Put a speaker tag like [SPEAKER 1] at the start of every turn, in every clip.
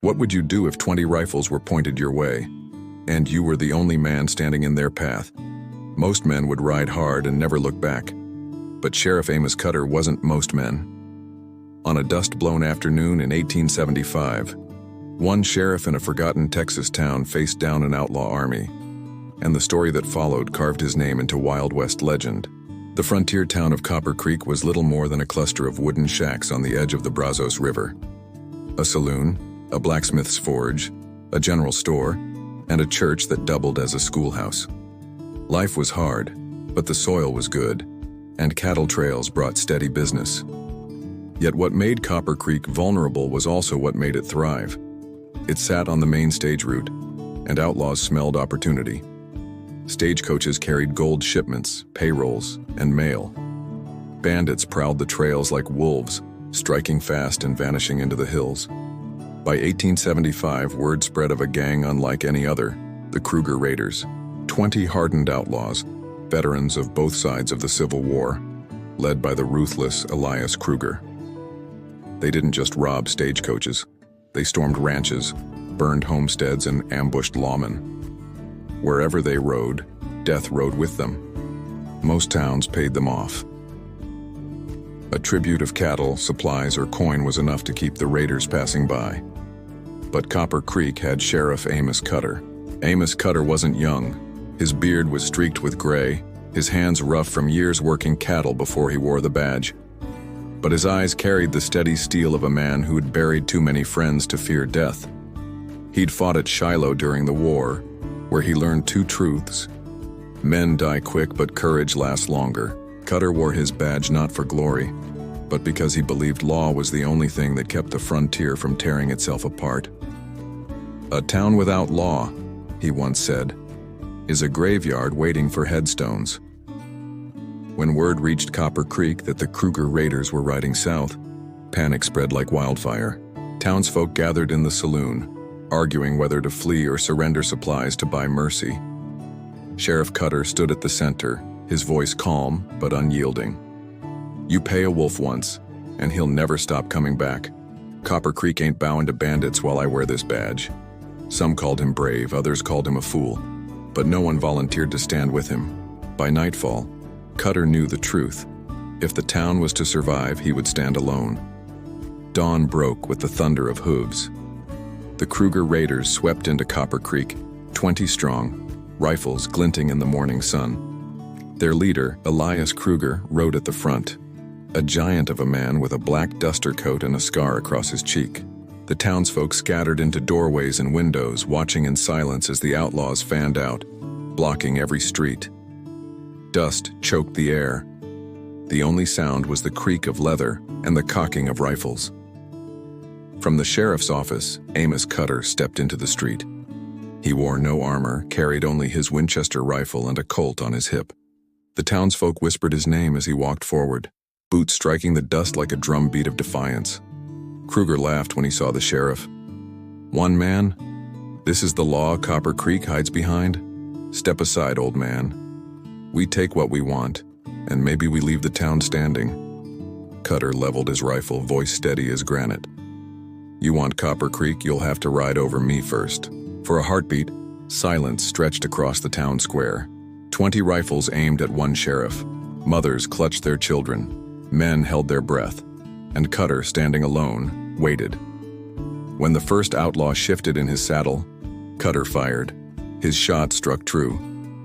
[SPEAKER 1] What would you do if 20 rifles were pointed your way, and you were the only man standing in their path? Most men would ride hard and never look back. But Sheriff Amos Cutter wasn't most men. On a dust-blown afternoon in 1875, one sheriff in a forgotten Texas town faced down an outlaw army, and the story that followed carved his name into Wild West legend. The frontier town of Copper Creek was little more than a cluster of wooden shacks on the edge of the Brazos River. A saloon, a blacksmith's forge, a general store, and a church that doubled as a schoolhouse. Life was hard, but the soil was good, and cattle trails brought steady business. Yet what made Copper Creek vulnerable was also what made it thrive. It sat on the main stage route, and outlaws smelled opportunity. Stagecoaches carried gold shipments, payrolls, and mail. Bandits prowled the trails like wolves, striking fast and vanishing into the hills. By 1875, word spread of a gang unlike any other, the Kruger Raiders, 20 hardened outlaws, veterans of both sides of the Civil War, led by the ruthless Elias Kruger. They didn't just rob stagecoaches. They stormed ranches, burned homesteads, and ambushed lawmen. Wherever they rode, death rode with them. Most towns paid them off. A tribute of cattle, supplies, or coin was enough to keep the raiders passing by. But Copper Creek had Sheriff Amos Cutter. Amos Cutter wasn't young. His beard was streaked with gray, his hands rough from years working cattle before he wore the badge. But his eyes carried the steady steel of a man who'd buried too many friends to fear death. He'd fought at Shiloh during the war, where he learned two truths. Men die quick, but courage lasts longer. Cutter wore his badge not for glory, but because he believed law was the only thing that kept the frontier from tearing itself apart. "A town without law," he once said, "is a graveyard waiting for headstones." When word reached Copper Creek that the Kruger Raiders were riding south, panic spread like wildfire. Townsfolk gathered in the saloon, arguing whether to flee or surrender supplies to buy mercy. Sheriff Cutter stood at the center, his voice calm but unyielding. "You pay a wolf once, and he'll never stop coming back. Copper Creek ain't bowing to bandits while I wear this badge." Some called him brave, others called him a fool, but no one volunteered to stand with him. By nightfall, Cutter knew the truth. If the town was to survive, he would stand alone. Dawn broke with the thunder of hooves. The Kruger Raiders swept into Copper Creek, 20 strong, rifles glinting in the morning sun. Their leader, Elias Kruger, rode at the front, a giant of a man with a black duster coat and a scar across his cheek. The townsfolk scattered into doorways and windows, watching in silence as the outlaws fanned out, blocking every street. Dust choked the air. The only sound was the creak of leather and the cocking of rifles. From the sheriff's office, Amos Cutter stepped into the street. He wore no armor, carried only his Winchester rifle and a Colt on his hip. The townsfolk whispered his name as he walked forward, boots striking the dust like a drumbeat of defiance. Kruger laughed when he saw the sheriff. "One man? This is the law Copper Creek hides behind? Step aside, old man. We take what we want, and maybe we leave the town standing." Cutter leveled his rifle, voice steady as granite. "You want Copper Creek, you'll have to ride over me first." For a heartbeat, silence stretched across the town square. 20 rifles aimed at one sheriff. Mothers clutched their children. Men held their breath. And Cutter, standing alone, waited. When the first outlaw shifted in his saddle, Cutter fired. His shot struck true.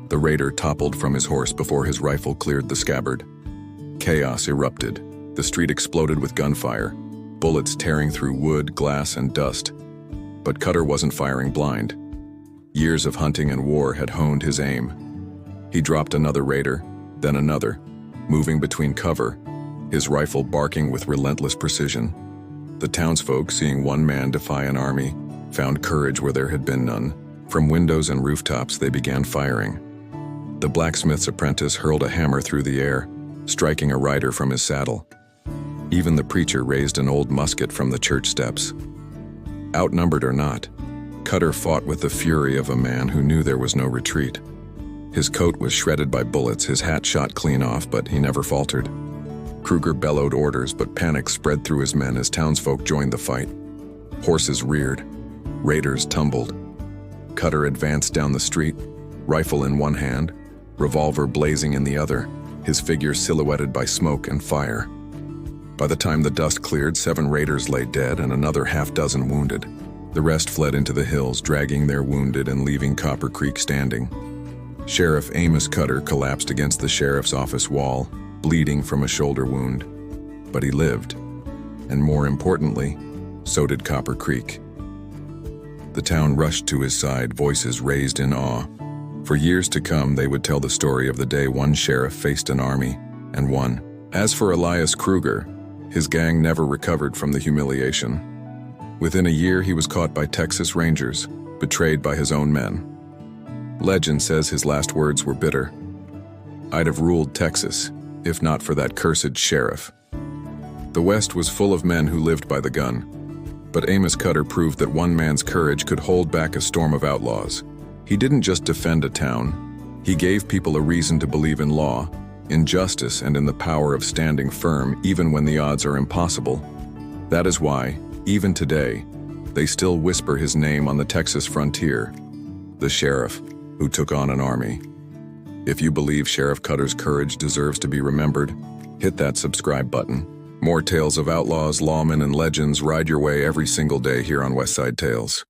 [SPEAKER 1] The raider toppled from his horse before his rifle cleared the scabbard. Chaos erupted. The street exploded with gunfire, bullets tearing through wood, glass, and dust. But Cutter wasn't firing blind. Years of hunting and war had honed his aim. He dropped another raider, then another, moving between cover, his rifle barking with relentless precision. The townsfolk, seeing one man defy an army, found courage where there had been none. From windows and rooftops, they began firing. The blacksmith's apprentice hurled a hammer through the air, striking a rider from his saddle. Even the preacher raised an old musket from the church steps. Outnumbered or not, Cutter fought with the fury of a man who knew there was no retreat. His coat was shredded by bullets, his hat shot clean off, but he never faltered. Kruger bellowed orders, but panic spread through his men as townsfolk joined the fight. Horses reared, Raiders tumbled. Cutter advanced down the street, rifle in one hand, revolver blazing in the other, his figure silhouetted by smoke and fire. By the time the dust cleared, 7 raiders lay dead and another half-dozen wounded. The rest fled into the hills, dragging their wounded and leaving Copper Creek standing. Sheriff Amos Cutter collapsed against the sheriff's office wall, bleeding from a shoulder wound. But he lived. And more importantly, so did Copper Creek. The town rushed to his side, voices raised in awe. For years to come, they would tell the story of the day one sheriff faced an army and won. As for Elias Kruger, his gang never recovered from the humiliation. Within a year, he was caught by Texas Rangers, betrayed by his own men. Legend says his last words were bitter. "I'd have ruled Texas, if not for that cursed sheriff." The West was full of men who lived by the gun, but Amos Cutter proved that one man's courage could hold back a storm of outlaws. He didn't just defend a town, he gave people a reason to believe in law, in justice, and in the power of standing firm even when the odds are impossible. That is why, even today, they still whisper his name on the Texas frontier, the sheriff who took on an army. If you believe Sheriff Cutter's courage deserves to be remembered, hit that subscribe button. More tales of outlaws, lawmen, and legends ride your way every single day here on Westside Tales.